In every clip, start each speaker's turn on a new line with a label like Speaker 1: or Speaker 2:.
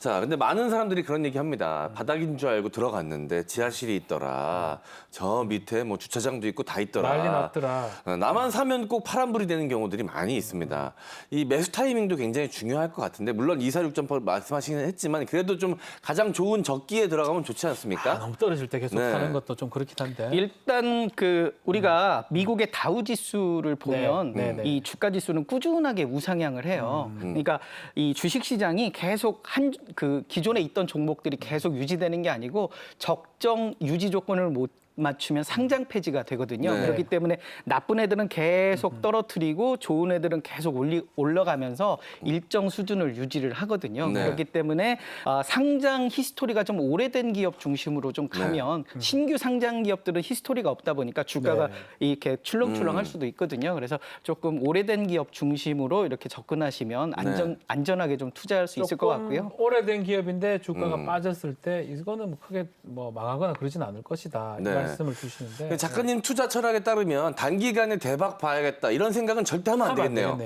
Speaker 1: 자, 근데 많은 사람들이 그런 얘기 합니다. 바닥인 줄 알고 들어갔는데 지하실이 있더라. 저 밑에 뭐 주차장도 있고 다 있더라.
Speaker 2: 난리 났더라.
Speaker 1: 나만 사면 꼭 파란불이 되는 경우들이 많이 있습니다. 이 매수 타이밍도 굉장히 중요할 것 같은데 물론 246점퍼 말씀하시긴 했지만 그래도 좀 가장 좋은 적기에 들어가면 좋지 않습니까?
Speaker 2: 너무 떨어질 때 계속
Speaker 1: 네.
Speaker 2: 사는 것도 좀 그렇긴 한데.
Speaker 3: 일단 우리가 미국의 다우 지수를 보면
Speaker 2: 네, 네.
Speaker 3: 이 주가 지수는 꾸준하게 우상향을 해요. 그러니까 이 주식 시장이 계속 기존에 있던 종목들이 계속 유지되는 게 아니고 적정 유지 조건을 못 맞추면 상장 폐지가 되거든요.
Speaker 1: 네.
Speaker 3: 그렇기 때문에 나쁜 애들은 계속 떨어뜨리고 좋은 애들은 계속 올라가면서 일정 수준을 유지를 하거든요.
Speaker 1: 네.
Speaker 3: 그렇기 때문에 상장 히스토리가 좀 오래된 기업 중심으로 좀 가면 신규 상장 기업들은 히스토리가 없다 보니까 주가가
Speaker 2: 네.
Speaker 3: 이렇게 출렁출렁할 수도 있거든요. 그래서 조금 오래된 기업 중심으로 이렇게 접근하시면 안전하게 좀 투자할 수 있을 것 같고요.
Speaker 2: 오래된 기업인데 주가가 빠졌을 때 이거는 뭐 크게 뭐 망하거나 그러진 않을 것이다.
Speaker 1: 네.
Speaker 2: 이 말씀을 주시는데.
Speaker 1: 작가님 투자 철학에 따르면 단기간에 대박 봐야겠다 이런 생각은 절대 하면 안 되겠네요.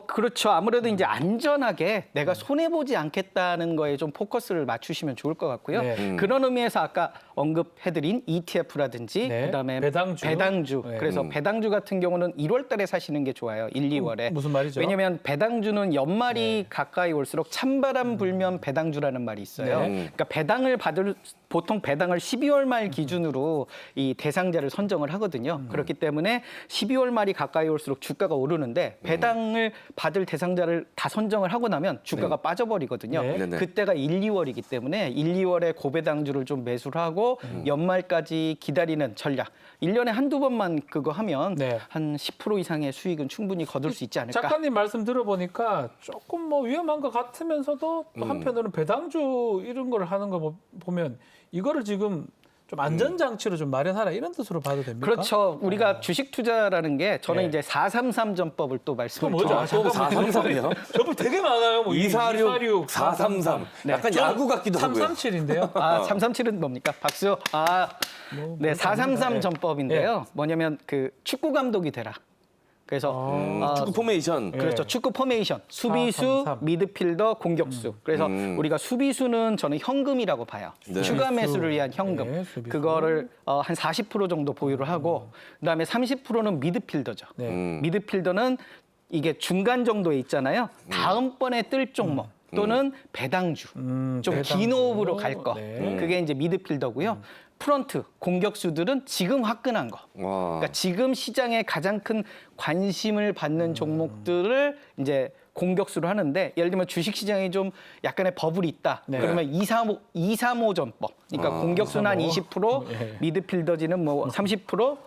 Speaker 3: 그렇죠. 아무래도 이제 안전하게 내가 손해보지 않겠다는 거에 좀 포커스를 맞추시면 좋을 것 같고요.
Speaker 2: 네.
Speaker 3: 그런 의미에서 아까 언급해드린 ETF라든지
Speaker 2: 네.
Speaker 3: 그다음에
Speaker 2: 배당주. 네.
Speaker 3: 그래서 배당주 같은 경우는 1월 달에 사시는 게 좋아요. 1, 2월에.
Speaker 2: 무슨 말이죠?
Speaker 3: 왜냐하면 배당주는 연말이 가까이 올수록 찬바람 불면 배당주라는 말이 있어요.
Speaker 2: 네.
Speaker 3: 그러니까 보통 배당을 12월 말 기준으로 이 대상자를 선정을 하거든요. 그렇기 때문에 12월 말이 가까이 올수록 주가가 오르는데 배당을 받을 대상자를 다 선정을 하고 나면 주가가 빠져버리거든요.
Speaker 2: 네.
Speaker 1: 네네.
Speaker 3: 그때가 1, 2월이기 때문에 1, 2월에 고배당주를 좀 매수를 하고 연말까지 기다리는 전략. 1년에 한두 번만 그거 하면
Speaker 2: 네.
Speaker 3: 한 10% 이상의 수익은 충분히 거둘 수 있지 않을까.
Speaker 2: 작가님 말씀 들어보니까 조금 뭐 위험한 것 같으면서도 또 한편으로는 배당주 이런 걸 하는 거 보면 이거를 지금 좀 안전장치로 좀 마련하라 이런 뜻으로 봐도 됩니까?
Speaker 3: 그렇죠. 우리가 주식 투자라는 게 저는
Speaker 2: 네.
Speaker 3: 이제 433 전법을 또 말씀을
Speaker 2: 뭐죠?
Speaker 3: 드려요.
Speaker 1: 또 433이요?
Speaker 2: 저분 되게 많아요. 뭐
Speaker 1: 246, 433. 약간 야구 같기도 하고요.
Speaker 2: 337인데요.
Speaker 3: 337은 뭡니까? 박수. 네, 433 전법인데요. 뭐냐면 축구 감독이 되라. 그래서
Speaker 1: 축구 포메이션.
Speaker 3: 그렇죠. 축구 포메이션. 수비수,
Speaker 2: 433.
Speaker 3: 미드필더, 공격수. 그래서 우리가 수비수는 저는 현금이라고 봐요.
Speaker 1: 네.
Speaker 3: 추가 매수를 위한 현금.
Speaker 2: 네, 수비수.
Speaker 3: 그거를 한 40% 정도 보유를 하고 그다음에 30%는 미드필더죠.
Speaker 2: 네.
Speaker 3: 미드필더는 이게 중간 정도에 있잖아요. 다음번에 뜰 종목. 또는 배당주, 좀
Speaker 2: 배당주.
Speaker 3: 긴 호흡으로 갈 거.
Speaker 2: 네.
Speaker 3: 그게 이제 미드필더고요. 프런트, 공격수들은 지금 화끈한 거.
Speaker 1: 와.
Speaker 3: 그러니까 지금 시장에 가장 큰 관심을 받는 종목들을 이제 공격수로 하는데 예를 들면 주식 시장에 좀 약간의 버블이 있다.
Speaker 2: 네.
Speaker 3: 그러면 235 전법. 그러니까 공격수는 한 20%,
Speaker 2: 네.
Speaker 3: 미드필더지는 뭐 30%,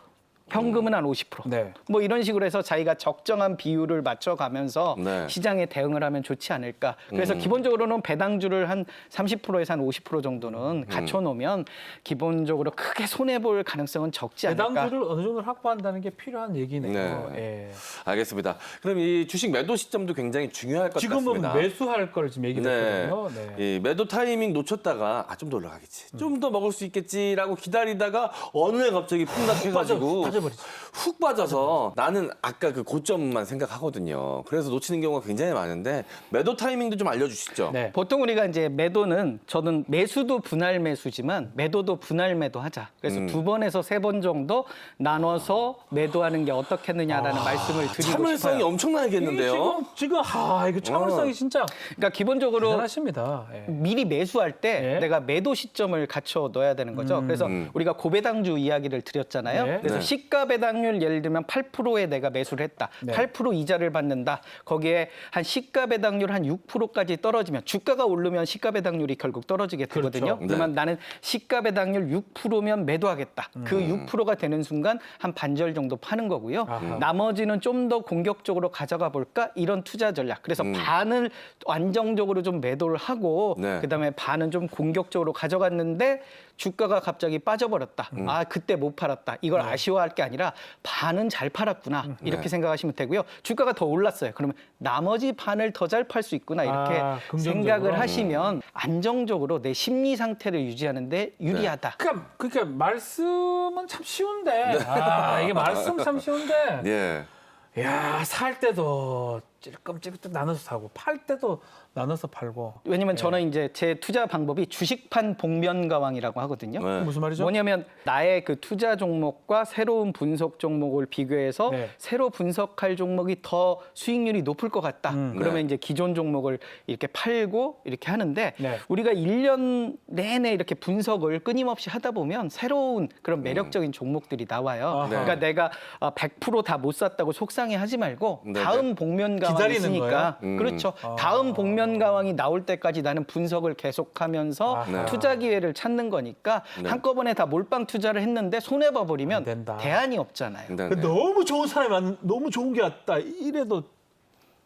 Speaker 3: 현금은 한 50%.
Speaker 2: 네.
Speaker 3: 뭐 이런 식으로 해서 자기가 적정한 비율을 맞춰가면서
Speaker 1: 네.
Speaker 3: 시장에 대응을 하면 좋지 않을까. 그래서 기본적으로는 배당주를 한 30%에서 한 50% 정도는 갖춰놓으면 기본적으로 크게 손해볼 가능성은 적지 않을까.
Speaker 2: 배당주를 어느 정도 확보한다는 게 필요한 얘기네요.
Speaker 1: 네.
Speaker 2: 예.
Speaker 1: 알겠습니다. 그럼 이 주식 매도 시점도 굉장히 중요할 것
Speaker 2: 지금은
Speaker 1: 같습니다.
Speaker 2: 매수할 걸 지금 얘기했거든요. 네.
Speaker 1: 이 매도 타이밍 놓쳤다가 좀 더 올라가겠지. 좀 더 먹을 수 있겠지라고 기다리다가 어느 날 갑자기 폭락해가지고
Speaker 2: 빠져버리죠.
Speaker 1: 훅 빠져서 나는 아까 그 고점만 생각하거든요. 그래서 놓치는 경우가 굉장히 많은데 매도 타이밍도 좀 알려주시죠.
Speaker 2: 네.
Speaker 3: 보통 우리가 이제 매도는 저는 매수도 분할 매수지만 매도도 분할 매도하자. 그래서 2번에서 3번 정도 나눠서 매도하는 게 어떻겠느냐라는 말씀을 드리고
Speaker 1: 참을성이
Speaker 3: 싶어요.
Speaker 1: 엄청나겠는데요.
Speaker 2: 지금 이거 참을성이 진짜
Speaker 3: 그러니까 기본적으로
Speaker 2: 대단하십니다. 예.
Speaker 3: 미리 매수할 때
Speaker 2: 네.
Speaker 3: 내가 매도 시점을 갖춰 넣어야 되는 거죠. 그래서 우리가 고배당주 이야기를 드렸잖아요.
Speaker 2: 네.
Speaker 3: 그래서
Speaker 1: 네.
Speaker 3: 시가 배당률 예를 들면 8%에 내가 매수를 했다.
Speaker 2: 네.
Speaker 3: 8% 이자를 받는다. 거기에 한 시가 배당률 한 6%까지 떨어지면 주가가 오르면 시가 배당률이 결국 떨어지게 되거든요.
Speaker 1: 그렇죠.
Speaker 3: 그러면 나는 시가 배당률 6%면 매도하겠다. 그 6%가 되는 순간 한 반절 정도 파는 거고요.
Speaker 2: 아하.
Speaker 3: 나머지는 좀 더 공격적으로 가져가 볼까? 이런 투자 전략. 그래서 반을 안정적으로 좀 매도를 하고
Speaker 1: 네.
Speaker 3: 그다음에 반은 좀 공격적으로 가져갔는데 주가가 갑자기 빠져버렸다. 그때 못 팔았다. 이걸 아쉬워할 게 아니라 반은 잘 팔았구나. 이렇게
Speaker 1: 네.
Speaker 3: 생각하시면 되고요. 주가가 더 올랐어요. 그러면 나머지 반을 더 잘 팔 수 있구나. 이렇게
Speaker 2: 긍정적으로.
Speaker 3: 생각을 하시면 안정적으로 내 심리 상태를 유지하는 데 유리하다.
Speaker 2: 그러니까 말씀은 참 쉬운데 이게 말씀 참 쉬운데
Speaker 1: 예.
Speaker 2: 야, 살 때도 찔끔찔끔 나눠서 사고 팔 때도 나눠서 팔고.
Speaker 3: 왜냐면 저는 이제 제 투자 방법이 주식판 복면가왕이라고 하거든요.
Speaker 1: 네.
Speaker 2: 무슨 말이죠?
Speaker 3: 뭐냐면 나의 그 투자 종목과 새로운 분석 종목을 비교해서
Speaker 2: 네.
Speaker 3: 새로 분석할 종목이 더 수익률이 높을 것 같다. 그러면
Speaker 1: 네.
Speaker 3: 이제 기존 종목을 이렇게 팔고 이렇게 하는데
Speaker 2: 네.
Speaker 3: 우리가 1년 내내 이렇게 분석을 끊임없이 하다 보면 새로운 그런 매력적인 종목들이 나와요.
Speaker 2: 아하.
Speaker 3: 그러니까 내가 100% 다 못 샀다고 속상해하지 말고
Speaker 1: 네네.
Speaker 3: 다음 복면가왕이
Speaker 2: 기다리는
Speaker 3: 있으니까
Speaker 1: 거예요?
Speaker 3: 그렇죠. 다음 복면가왕이 나올 때까지 나는 분석을 계속하면서
Speaker 2: 아하.
Speaker 3: 투자 기회를 찾는 거니까
Speaker 1: 네.
Speaker 3: 한꺼번에 다 몰빵 투자를 했는데 손해
Speaker 2: 안
Speaker 3: 봐버리면
Speaker 2: 된다.
Speaker 3: 대안이 없잖아요.
Speaker 1: 네,
Speaker 2: 그
Speaker 1: 네.
Speaker 2: 너무 좋은 사람이 너무 좋은 게 왔다. 이래도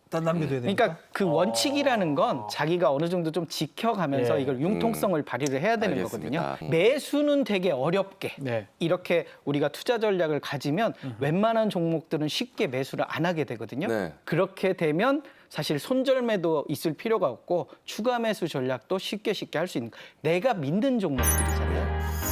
Speaker 2: 다 남겨둬야 되니까.
Speaker 3: 그러니까 그 원칙이라는 건 자기가 어느 정도 좀 지켜가면서
Speaker 2: 예.
Speaker 3: 이걸 융통성을 발휘를 해야 되는
Speaker 1: 알겠습니다.
Speaker 3: 거거든요. 매수는 되게 어렵게
Speaker 2: 네.
Speaker 3: 이렇게 우리가 투자 전략을 가지면 웬만한 종목들은 쉽게 매수를 안 하게 되거든요.
Speaker 1: 네.
Speaker 3: 그렇게 되면 사실 손절매도 있을 필요가 없고 추가 매수 전략도 쉽게 할 수 있는 내가 믿는 종목들이잖아요.